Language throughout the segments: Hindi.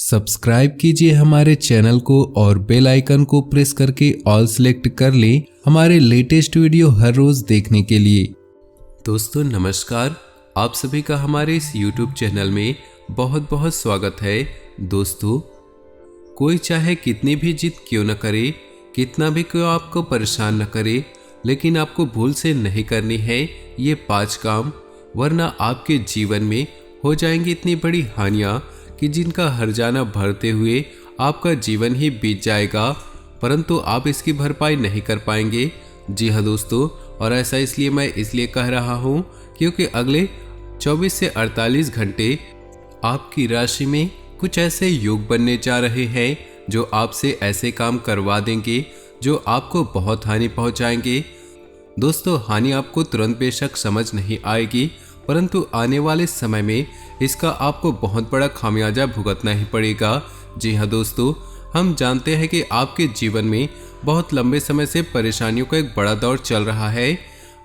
सब्सक्राइब कीजिए हमारे चैनल को और बेल आइकन को प्रेस करके ऑल सेलेक्ट कर लें हमारे लेटेस्ट वीडियो हर रोज देखने के लिए। दोस्तों नमस्कार, आप सभी का हमारे इस YouTube चैनल में बहुत बहुत स्वागत है। दोस्तों, कोई चाहे कितनी भी जिद क्यों न करे, कितना भी कोई आपको परेशान न करे, लेकिन आपको भूल से नहीं करनी है ये 5 काम, वरना आपके जीवन में हो जाएंगी इतनी बड़ी हानियां कि जिनका हर जाना भरते हुए आपका जीवन ही बीत जाएगा, परंतु आप इसकी भरपाई नहीं कर पाएंगे। जी हाँ दोस्तों, और ऐसा इसलिए मैं कह रहा हूँ क्योंकि अगले 24 से 48 घंटे आपकी राशि में कुछ ऐसे योग बनने जा रहे हैं जो आपसे ऐसे काम करवा देंगे जो आपको बहुत हानि पहुंचाएंगे। दोस्तों, हानि आपको तुरंत बेशक समझ नहीं आएगी, परंतु आने वाले समय में इसका आपको बहुत बड़ा खामियाजा भुगतना ही पड़ेगा। जी हाँ दोस्तों, हम जानते हैं कि आपके जीवन में बहुत लंबे समय से परेशानियों का एक बड़ा दौर चल रहा है।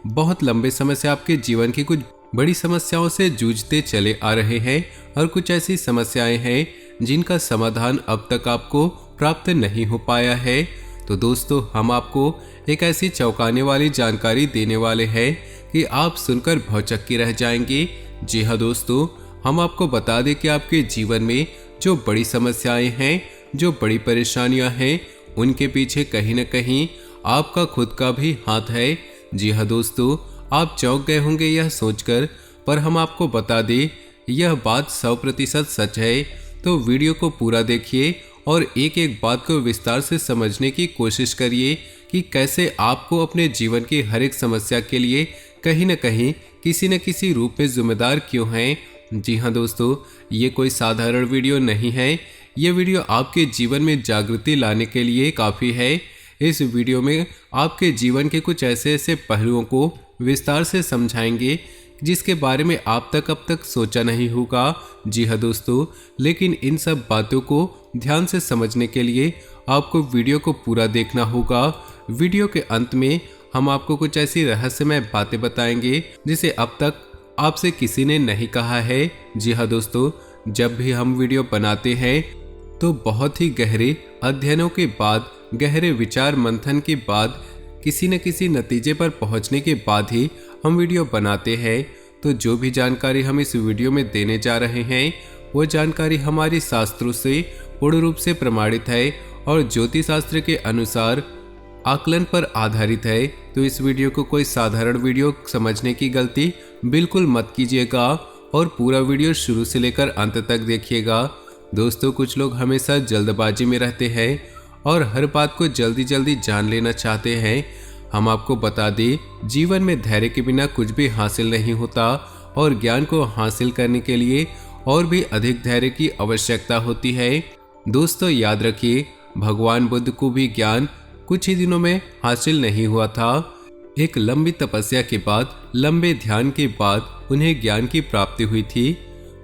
बहुत लंबे समय से आपके जीवन की कुछ बड़ी समस्याओं से जूझते चले आ रहे हैं और कुछ ऐसी समस्याएं हैं जिनका समाधान अब तक आपको प्राप्त नहीं हो पाया है। तो दोस्तों, हम आपको एक ऐसी चौंकाने वाली जानकारी देने वाले हैं कि आप सुनकर भौचक्के रह जाएंगे। जी हाँ दोस्तों, हम आपको बता दें कि आपके जीवन में जो बड़ी समस्याएं हैं, जो बड़ी परेशानियां हैं, उनके पीछे कहीं न कहीं आपका खुद का भी हाथ है। जी हाँ दोस्तों, आप चौंक गए होंगे यह सोचकर, पर हम आपको बता दें यह बात 100% सच है। तो वीडियो को पूरा देखिए और एक एक बात को विस्तार से समझने की कोशिश करिए कि कैसे आपको अपने जीवन की हर एक समस्या के लिए कहीं न कहीं किसी न किसी रूप में जिम्मेदार क्यों हैं। जी हाँ दोस्तों, ये कोई साधारण वीडियो नहीं है। ये वीडियो आपके जीवन में जागृति लाने के लिए काफ़ी है। इस वीडियो में आपके जीवन के कुछ ऐसे पहलुओं को विस्तार से समझाएंगे जिसके बारे में आप अब तक सोचा नहीं होगा। जी हाँ दोस्तों, लेकिन इन सब बातों को ध्यान से समझने के लिए आपको वीडियो को पूरा देखना होगा। वीडियो के अंत में हम आपको कुछ ऐसी रहस्यमय बातें बताएंगे जिसे अब तक आपसे किसी ने नहीं कहा है। जी हाँ दोस्तों, जब भी हम वीडियो बनाते हैं तो बहुत ही गहरे अध्ययनों के बाद, गहरे विचार मंथन के बाद, किसी न किसी नतीजे पर पहुंचने के बाद ही हम वीडियो बनाते हैं। तो जो भी जानकारी हम इस वीडियो में देने जा रहे हैं वो जानकारी हमारी शास्त्रों से पूर्ण रूप से प्रमाणित है और ज्योतिष शास्त्र के अनुसार आकलन पर आधारित है। तो इस वीडियो को कोई साधारण वीडियो समझने की गलती बिल्कुल मत कीजिएगा और पूरा वीडियो शुरू से लेकर अंत तक देखिएगा। दोस्तों, कुछ लोग हमेशा जल्दबाजी में रहते हैं और हर बात को जल्दी जल्दी जान लेना चाहते हैं। हम आपको बता दें, जीवन में धैर्य के बिना कुछ भी हासिल नहीं होता और ज्ञान को हासिल करने के लिए और भी अधिक धैर्य की आवश्यकता होती है। दोस्तों, याद रखिए, भगवान बुद्ध को भी ज्ञान कुछ ही दिनों में हासिल नहीं हुआ था। एक लंबी तपस्या के बाद, लंबे ध्यान के बाद उन्हें ज्ञान की प्राप्ति हुई थी।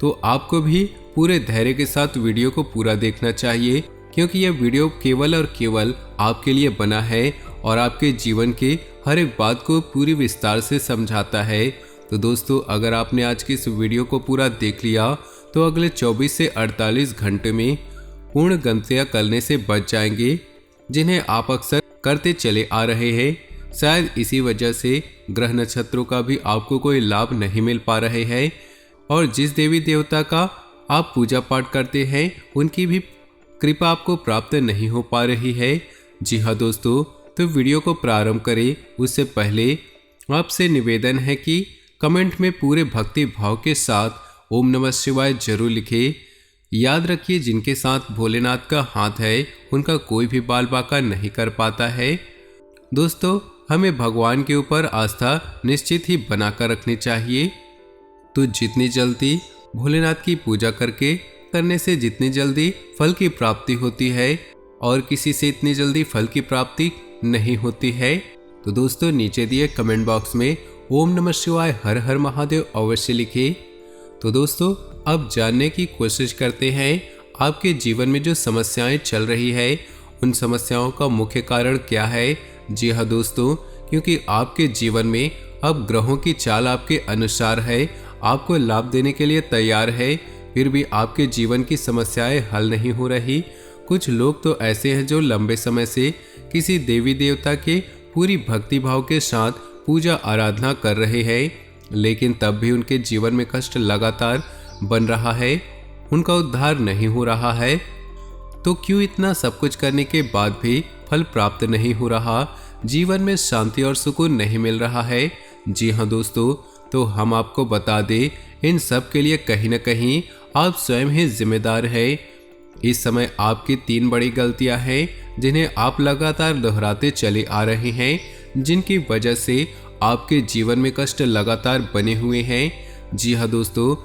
तो आपको भी पूरे धैर्य के साथ वीडियो को पूरा देखना चाहिए, क्योंकि यह वीडियो केवल और केवल आपके लिए बना है और आपके जीवन के हर एक बात को पूरी विस्तार से समझाता है। तो दोस्तों, अगर आपने आज की इस वीडियो को पूरा देख लिया तो अगले 24 से 48 घंटे में पूर्ण गलतियां करने से बच जाएंगे जिन्हें आप अक्सर करते चले आ रहे हैं। शायद इसी वजह से ग्रह नक्षत्रों का भी आपको कोई लाभ नहीं मिल पा रहे हैं और जिस देवी देवता का आप पूजा पाठ करते हैं उनकी भी कृपा आपको प्राप्त नहीं हो पा रही है। जी हाँ दोस्तों, तो वीडियो को प्रारंभ करें उससे पहले आपसे निवेदन है कि कमेंट में पूरे भक्ति भाव के साथ ओम नमः शिवाय जरूर लिखें। याद रखिए, जिनके साथ भोलेनाथ का हाथ है उनका कोई भी बाल बांका नहीं कर पाता है। दोस्तों, हमें भगवान के ऊपर आस्था निश्चित ही बनाकर रखनी चाहिए। तो जितनी जल्दी भोलेनाथ की पूजा करने से जितनी जल्दी फल की प्राप्ति होती है और किसी से इतनी जल्दी फल की प्राप्ति नहीं होती है। तो दोस्तों, नीचे दिए कमेंट बॉक्स में ओम नमः शिवाय हर हर महादेव अवश्य लिखिए। तो दोस्तों, अब जानने की कोशिश करते हैं आपके जीवन में जो समस्याएं चल रही है उन समस्याओं का मुख्य कारण क्या है। जी हाँ दोस्तों, क्योंकि आपके जीवन में अब ग्रहों की चाल आपके अनुसार है, आपको लाभ देने के लिए तैयार है, फिर भी आपके जीवन की समस्याएं हल नहीं हो रही। कुछ लोग तो ऐसे हैं जो लंबे समय से किसी देवी देवता के पूरी भक्ति भाव के साथ पूजा आराधना कर रहे हैं, लेकिन तब भी उनके जीवन में कष्ट लगातार बन रहा है, उनका उद्धार नहीं हो रहा है। तो क्यों इतना सब कुछ करने के बाद भी फल प्राप्त नहीं हो रहा, जीवन में शांति और सुकून नहीं मिल रहा है? जी हाँ दोस्तों, तो हम आपको बता दें, इन सब के लिए कहीं न कहीं आप स्वयं ही जिम्मेदार हैं। इस समय आपकी 3 बड़ी गलतियां हैं जिन्हें आप लगातार दोहराते चले आ रहे हैं, जिनकी वजह से आपके जीवन में कष्ट लगातार बने हुए हैं। जी हाँ दोस्तों,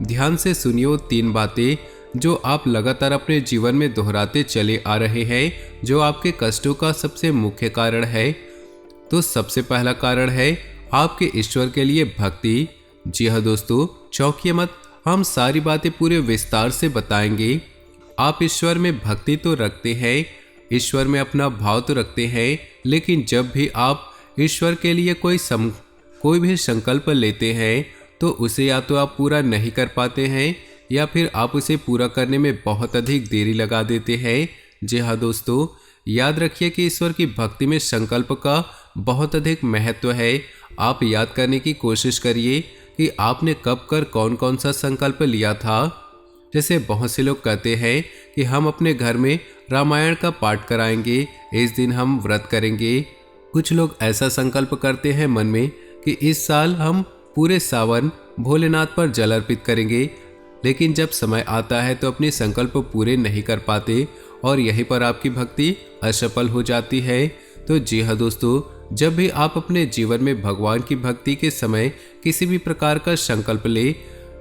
ध्यान से सुनिए वो 3 बातें जो आप लगातार अपने जीवन में दोहराते चले आ रहे हैं, जो आपके कष्टों का सबसे मुख्य कारण है। तो सबसे पहला कारण है आपके ईश्वर के लिए भक्ति। जी हाँ दोस्तों, चौंकिए मत, हम सारी बातें पूरे विस्तार से बताएंगे। आप ईश्वर में भक्ति तो रखते हैं, ईश्वर में अपना भाव तो रखते हैं, लेकिन जब भी आप ईश्वर के लिए कोई भी संकल्प लेते हैं तो उसे या तो आप पूरा नहीं कर पाते हैं या फिर आप उसे पूरा करने में बहुत अधिक देरी लगा देते हैं। जी हाँ दोस्तों, याद रखिए कि ईश्वर की भक्ति में संकल्प का बहुत अधिक महत्व है। आप याद करने की कोशिश करिए कि आपने कब कर कौन कौन सा संकल्प लिया था। जैसे बहुत से लोग कहते हैं कि हम अपने घर में रामायण का पाठ कराएंगे, इस दिन हम व्रत करेंगे। कुछ लोग ऐसा संकल्प करते हैं मन में कि इस साल हम पूरे सावन भोलेनाथ पर जल अर्पित करेंगे, लेकिन जब समय आता है तो अपने संकल्प पूरे नहीं कर पाते और यहीं पर आपकी भक्ति असफल हो जाती है। तो जी हाँ दोस्तों, जब भी आप अपने जीवन में भगवान की भक्ति के समय किसी भी प्रकार का संकल्प ले,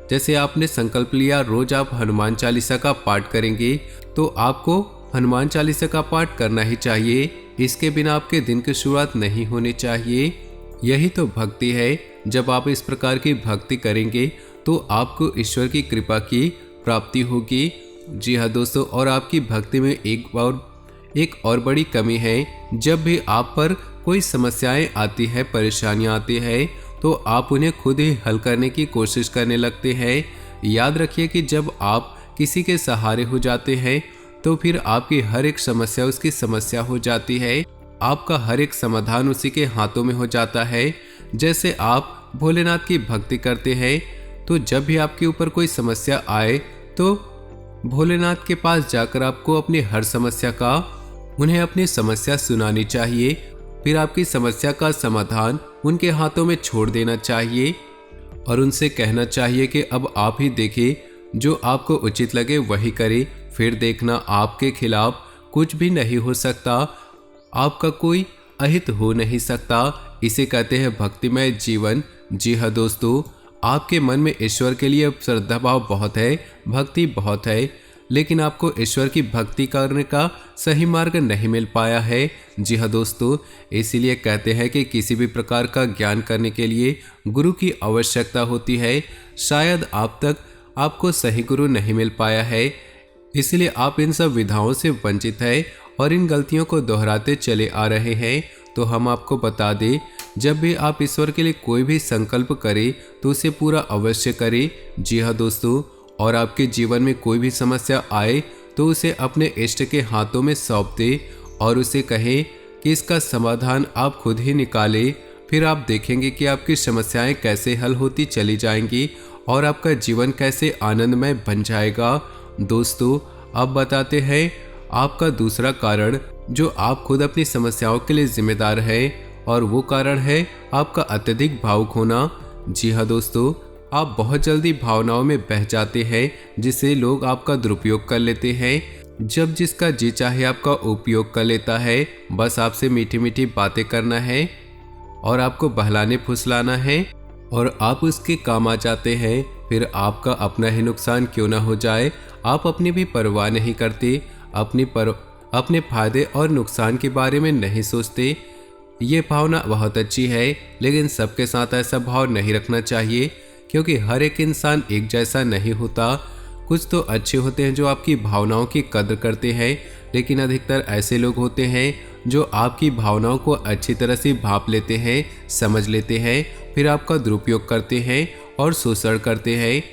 जैसे आपने संकल्प लिया रोज आप हनुमान चालीसा का पाठ करेंगे, तो आपको हनुमान चालीसा का पाठ करना ही चाहिए। इसके बिना आपके दिन की शुरुआत नहीं होनी चाहिए। यही तो भक्ति है। जब आप इस प्रकार की भक्ति करेंगे तो आपको ईश्वर की कृपा की प्राप्ति होगी। जी हाँ दोस्तों, और आपकी भक्ति में एक और बड़ी कमी है। जब भी आप पर कोई समस्याएं आती है, परेशानियां आती है, तो आप उन्हें खुद ही हल करने की कोशिश करने लगते हैं। याद रखिए कि जब आप किसी के सहारे हो जाते हैं तो फिर आपकी हर एक समस्या उसकी समस्या हो जाती है, आपका हर एक समाधान उसी के हाथों में हो जाता है। जैसे आप भोलेनाथ की भक्ति करते हैं, तो जब भी आपके ऊपर कोई समस्या आए तो भोलेनाथ के पास जाकर आपको अपनी हर समस्या का उन्हें अपनी समस्या सुनानी चाहिए, फिर आपकी समस्या का समाधान उनके हाथों में छोड़ देना चाहिए और उनसे कहना चाहिए कि अब आप ही देखें, जो आपको उचित लगे वही करें, फिर देखना आपके खिलाफ कुछ भी नहीं हो सकता, आपका कोई अहित हो नहीं सकता। इसे कहते हैं भक्तिमय जीवन। जी हाँ दोस्तों, आपके मन में ईश्वर के लिए श्रद्धा भाव बहुत है, भक्ति बहुत है, लेकिन आपको ईश्वर की भक्ति करने का सही मार्ग नहीं मिल पाया है। जी हाँ दोस्तों, इसीलिए कहते हैं कि किसी भी प्रकार का ज्ञान करने के लिए गुरु की आवश्यकता होती है। शायद आप तक आपको सही गुरु नहीं मिल पाया है, इसलिए आप इन सब विधाओं से वंचित है और इन गलतियों को दोहराते चले आ रहे हैं। तो हम आपको बता दें, जब भी आप ईश्वर के लिए कोई भी संकल्प करें तो उसे पूरा अवश्य करें। जी हाँ दोस्तों, और आपके जीवन में कोई भी समस्या आए तो उसे अपने इष्ट के हाथों में सौंप दे और उसे कहें कि इसका समाधान आप खुद ही निकालें। फिर आप देखेंगे कि आपकी समस्याएं कैसे हल होती चली जाएंगी और आपका जीवन कैसे आनंदमय बन जाएगा। दोस्तों, अब बताते हैं आपका दूसरा कारण जो आप खुद अपनी समस्याओं के लिए जिम्मेदार है, और वो कारण है आपका अत्यधिक भावुक होना। जी हाँ दोस्तों, आप बहुत जल्दी भावनाओं में बह जाते हैं, जिससे लोग आपका दुरुपयोग कर लेते हैं। जब जिसका जी चाहे आपका उपयोग कर लेता है, बस आपसे मीठी मीठी बातें करना है और आपको बहलाने फुसलाना है और आप उसके काम आ जाते हैं। फिर आपका अपना ही नुकसान क्यों ना हो जाए, आप अपनी भी परवाह नहीं करते, अपने फायदे और नुकसान के बारे में नहीं सोचते। ये भावना बहुत अच्छी है, लेकिन सबके साथ ऐसा भाव नहीं रखना चाहिए, क्योंकि हर एक इंसान एक जैसा नहीं होता। कुछ तो अच्छे होते हैं जो आपकी भावनाओं की कदर करते हैं, लेकिन अधिकतर ऐसे लोग होते हैं जो आपकी भावनाओं को अच्छी तरह से भांप लेते हैं, समझ लेते हैं, फिर आपका दुरुपयोग करते हैं और शोषण करते हैं।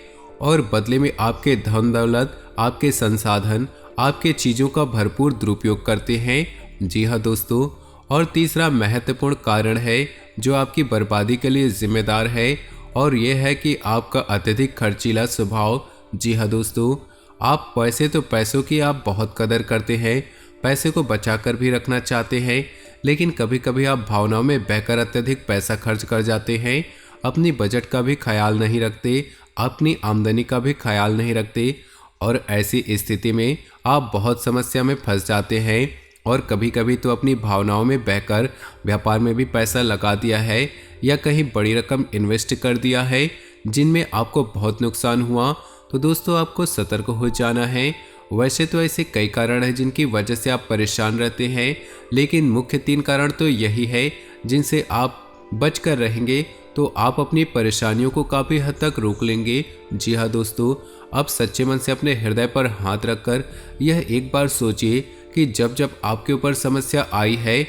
और बदले में आपके धन दौलत, आपके संसाधन, आपके चीज़ों का भरपूर दुरुपयोग करते हैं। जी हाँ दोस्तों, और तीसरा महत्वपूर्ण कारण है जो आपकी बर्बादी के लिए जिम्मेदार है, और यह है कि आपका अत्यधिक खर्चीला स्वभाव। जी हाँ दोस्तों, आप वैसे तो पैसों की आप बहुत कदर करते हैं, पैसे को बचाकर भी रखना चाहते हैं, लेकिन कभी कभी आप भावनाओं में बहकर अत्यधिक पैसा खर्च कर जाते हैं। अपनी बजट का भी ख्याल नहीं रखते, अपनी आमदनी का भी ख्याल नहीं रखते, और ऐसी स्थिति में आप बहुत समस्या में फंस जाते हैं। और कभी कभी तो अपनी भावनाओं में बहकर व्यापार में भी पैसा लगा दिया है या कहीं बड़ी रकम इन्वेस्ट कर दिया है जिनमें आपको बहुत नुकसान हुआ। तो दोस्तों, आपको सतर्क हो जाना है। वैसे तो ऐसे कई कारण हैं जिनकी वजह से आप परेशान रहते हैं, लेकिन मुख्य 3 कारण तो यही है जिनसे आप बच कर रहेंगे तो आप अपनी परेशानियों को काफ़ी हद तक रोक लेंगे। जी हाँ दोस्तों, अब सच्चे मन से अपने हृदय पर हाथ रखकर यह एक बार सोचिए कि जब जब आपके ऊपर समस्या आई है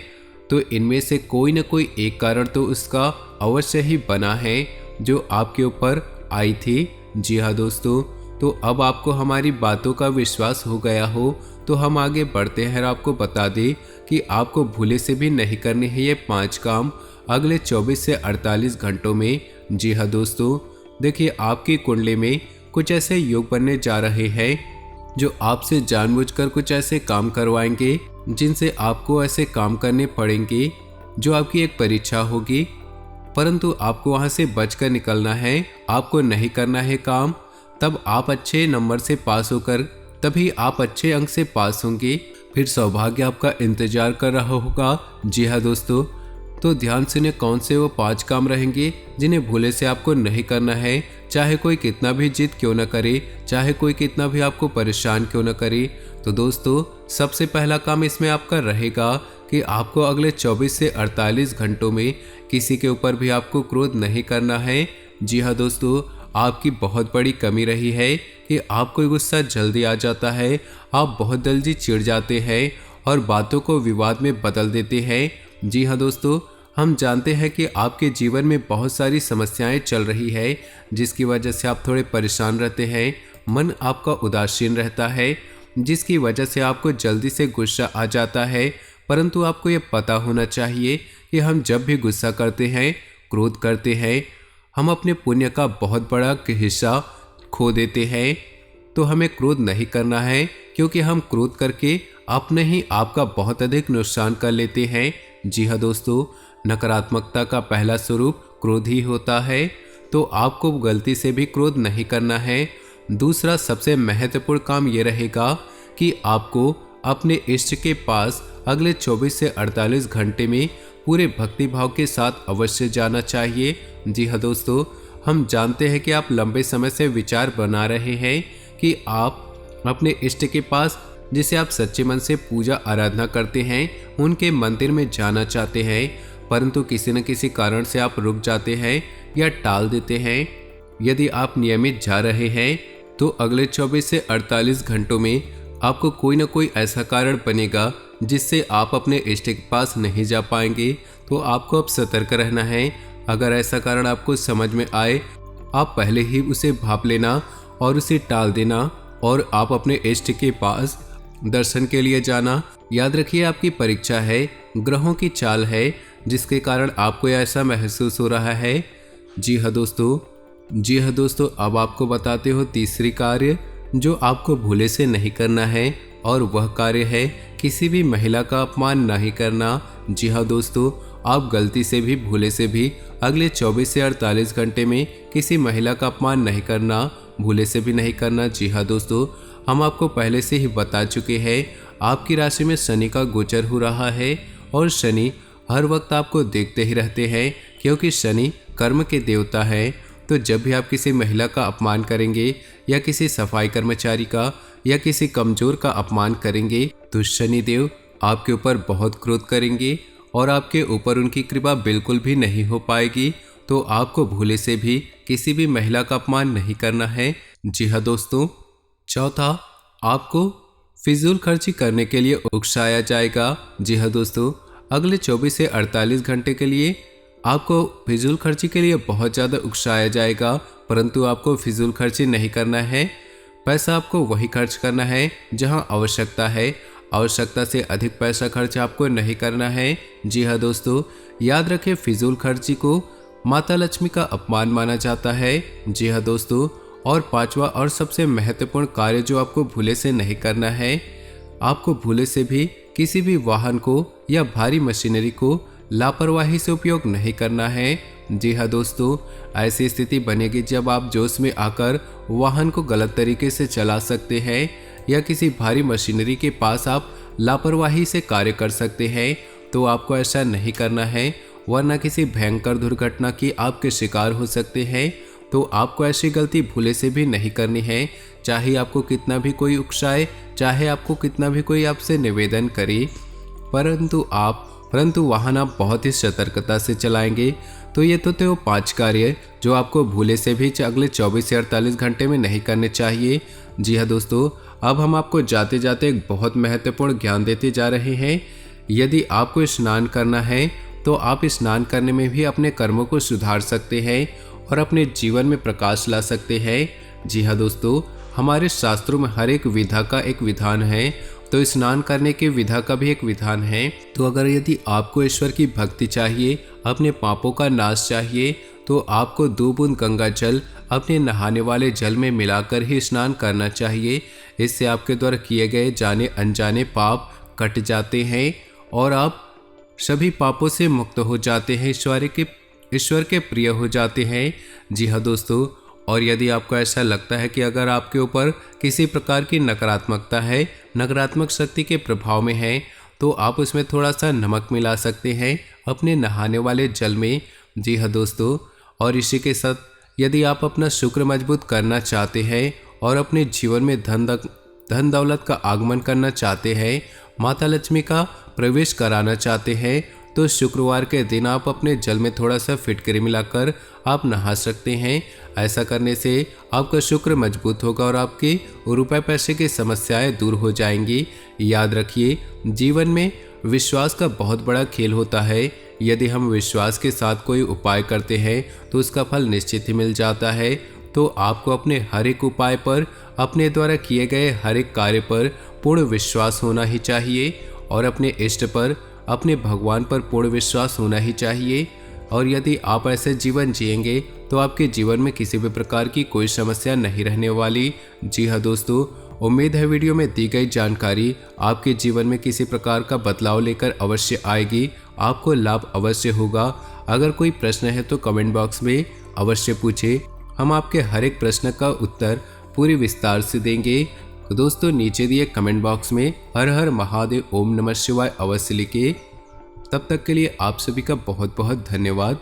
तो इनमें से कोई न कोई एक कारण तो उसका अवश्य ही बना है जो आपके ऊपर आई थी। जी हाँ दोस्तों, तो अब आपको हमारी बातों का विश्वास हो गया हो तो हम आगे बढ़ते हैं और आपको बता दें कि आपको भूले से भी नहीं करने हैं ये 5 काम अगले 24 से 48 घंटों में। जी हाँ दोस्तों, देखिए आपकी कुंडली में कुछ ऐसे योग बनने जा रहे हैं जो आपसे जानबूझकर कुछ ऐसे काम करवाएंगे जिनसे आपको ऐसे काम करने पड़ेंगे जो आपकी एक परीक्षा होगी, परंतु आपको वहां से बचकर निकलना है, आपको नहीं करना है काम। तब आप अच्छे नंबर से पास होकर तभी आप अच्छे अंक से पास होंगे, फिर सौभाग्य आपका इंतजार कर रहा होगा। जी हाँ दोस्तों, तो ध्यान सुनिए कौन से वो 5 काम रहेंगे जिन्हें भूले से आपको नहीं करना है, चाहे कोई कितना भी जिद क्यों न करे, चाहे कोई कितना भी आपको परेशान क्यों न करे। तो दोस्तों, सबसे पहला काम इसमें आपका रहेगा कि आपको अगले 24 से 48 घंटों में किसी के ऊपर भी आपको क्रोध नहीं करना है। जी हाँ दोस्तों, आपकी बहुत बड़ी कमी रही है कि आपको गुस्सा जल्दी आ जाता है, आप बहुत जल्दी चिढ़ जाते हैं और बातों को विवाद में बदल देते हैं। जी हाँ दोस्तों, हम जानते हैं कि आपके जीवन में बहुत सारी समस्याएं चल रही है जिसकी वजह से आप थोड़े परेशान रहते हैं, मन आपका उदासीन रहता है, जिसकी वजह से आपको जल्दी से गुस्सा आ जाता है। परंतु आपको ये पता होना चाहिए कि हम जब भी गुस्सा करते हैं, क्रोध करते हैं, हम अपने पुण्य का बहुत बड़ा हिस्सा खो देते हैं। तो हमें क्रोध नहीं करना है, क्योंकि हम क्रोध करके अपने ही आपका बहुत अधिक नुकसान कर लेते हैं। जी हाँ दोस्तों, नकारात्मकता का पहला स्वरूप क्रोध ही होता है, तो आपको गलती से भी क्रोध नहीं करना है। दूसरा सबसे महत्वपूर्ण काम ये रहेगा कि आपको अपने इष्ट के पास अगले 24 से 48 घंटे में पूरे भक्ति भाव के साथ अवश्य जाना चाहिए। जी हाँ दोस्तों, हम जानते हैं कि आप लंबे समय से विचार बना रहे हैं कि आप अपने इष्ट के पास, जिसे आप सच्चे मन से पूजा आराधना करते हैं, उनके मंदिर में जाना चाहते हैं, परंतु किसी न किसी कारण से आप रुक जाते हैं या टाल देते हैं। यदि आप नियमित जा रहे हैं तो अगले 24 से 48 घंटों में आपको कोई न कोई ऐसा कारण बनेगा जिससे आप इष्ट के इष्ट के पास नहीं जा पाएंगे। तो आपको अब सतर्क रहना है। अगर ऐसा कारण आपको समझ में आए, आप पहले ही उसे भाप लेना और उसे टाल देना और आप अपने इष्ट के पास दर्शन के लिए जाना। याद रखिए, आपकी परीक्षा है, ग्रहों की चाल है, जिसके कारण आपको ऐसा महसूस हो रहा है। जी हाँ दोस्तों, अब आपको बताते हो तीसरी कार्य जो आपको भूले से नहीं करना है, और वह कार्य है किसी भी महिला का अपमान नहीं करना। जी हाँ दोस्तों, आप गलती से भी भूले से भी अगले 24 से 48 घंटे में किसी महिला का अपमान नहीं करना, भूले से भी नहीं करना। जी हाँ दोस्तों, हम आपको पहले से ही बता चुके हैं, आपकी राशि में शनि का गोचर हो रहा है और शनि हर वक्त आपको देखते ही रहते हैं, क्योंकि शनि कर्म के देवता है। तो जब भी आप किसी महिला का अपमान करेंगे या किसी सफाई कर्मचारी का या किसी कमजोर का अपमान करेंगे तो शनिदेव आपके ऊपर बहुत क्रोध करेंगे और आपके ऊपर उनकी कृपा बिल्कुल भी नहीं हो पाएगी। तो आपको भूले से भी किसी भी महिला का अपमान नहीं करना है। जी हाँ दोस्तों, चौथा, आपको फिजूल खर्ची करने के लिए उकसाया जाएगा। जी हाँ दोस्तों, अगले 24 से 48 घंटे के लिए आपको फिजूल खर्ची के लिए बहुत ज़्यादा उकसाया जाएगा, परंतु आपको फिजूल खर्ची नहीं करना है। पैसा आपको वही खर्च करना है जहां आवश्यकता है। आवश्यकता से अधिक पैसा खर्च आपको नहीं करना है। जी हाँ दोस्तों, याद रखें, फिजूल खर्ची को माता लक्ष्मी का अपमान माना जाता है। जी हाँ दोस्तों, और पांचवा और सबसे महत्वपूर्ण कार्य जो आपको भूले से नहीं करना है, आपको भूले से भी किसी भी वाहन को या भारी मशीनरी को लापरवाही से उपयोग नहीं करना है। जी हाँ दोस्तों, ऐसी स्थिति बनेगी जब आप जोश में आकर वाहन को गलत तरीके से चला सकते हैं या किसी भारी मशीनरी के पास आप लापरवाही से कार्य कर सकते हैं। तो आपको ऐसा नहीं करना है, वरना किसी भयंकर दुर्घटना की आपके शिकार हो सकते हैं। तो आपको ऐसी गलती भूले से भी नहीं करनी है, चाहे आपको कितना भी कोई उकसाए, चाहे आपको कितना भी कोई आपसे निवेदन करे, परंतु वाहन आप बहुत ही सतर्कता से चलाएंगे। तो ये तो थे वो 5 कार्य जो आपको भूले से भी अगले 24 से 48 घंटे में नहीं करने चाहिए। जी हाँ दोस्तों, अब हम आपको जाते जाते एक बहुत महत्वपूर्ण ज्ञान देते जा रहे हैं। यदि आपको स्नान करना है तो आप स्नान करने में भी अपने कर्मों को सुधार सकते हैं और अपने जीवन में प्रकाश ला सकते हैं। जी हाँ दोस्तों, हमारे शास्त्रों में हर एक विधा का एक विधान है, तो स्नान करने के विधा का भी एक विधान है। तो अगर यदि आपको ईश्वर की भक्ति चाहिए, अपने पापों का नाश चाहिए, तो आपको 2 बूंद गंगा जल अपने नहाने वाले जल में मिलाकर ही स्नान करना चाहिए। इससे आपके द्वारा किए गए जाने अनजाने पाप कट जाते हैं और आप सभी पापों से मुक्त हो जाते हैं, ईश्वर के प्रिय हो जाते हैं। जी हाँ दोस्तों, और यदि आपको ऐसा लगता है कि अगर आपके ऊपर किसी प्रकार की नकारात्मकता है, नकारात्मक शक्ति के प्रभाव में है, तो आप उसमें थोड़ा सा नमक मिला सकते हैं अपने नहाने वाले जल में। जी हाँ दोस्तों, और इसी के साथ यदि आप अपना शुक्र मजबूत करना चाहते हैं और अपने जीवन में धन दौलत का आगमन करना चाहते हैं, माता लक्ष्मी का प्रवेश कराना चाहते हैं, तो शुक्रवार के दिन आप अपने जल में थोड़ा सा फिटकरी मिलाकर आप नहा सकते हैं। ऐसा करने से आपका शुक्र मजबूत होगा और आपकी रुपए पैसे की समस्याएं दूर हो जाएंगी। याद रखिए, जीवन में विश्वास का बहुत बड़ा खेल होता है। यदि हम विश्वास के साथ कोई उपाय करते हैं तो उसका फल निश्चित ही मिल जाता है। तो आपको अपने हर एक उपाय पर, अपने द्वारा किए गए हर एक कार्य पर पूर्ण विश्वास होना ही चाहिए और अपने इष्ट पर, अपने भगवान पर पूर्ण विश्वास होना ही चाहिए। और यदि आप ऐसे जीवन जिएंगे तो आपके जीवन में किसी भी प्रकार की कोई समस्या नहीं रहने वाली। जी हाँ दोस्तों, उम्मीद है वीडियो में दी गई जानकारी आपके जीवन में किसी प्रकार का बदलाव लेकर अवश्य आएगी, आपको लाभ अवश्य होगा। अगर कोई प्रश्न है तो कमेंट बॉक्स में अवश्य पूछे, हम आपके हर एक प्रश्न का उत्तर पूरी विस्तार से देंगे। तो दोस्तों, नीचे दिए कमेंट बॉक्स में हर हर महादेव, ओम नमः शिवाय अवश्य लिखिए। तब तक के लिए आप सभी का बहुत बहुत धन्यवाद।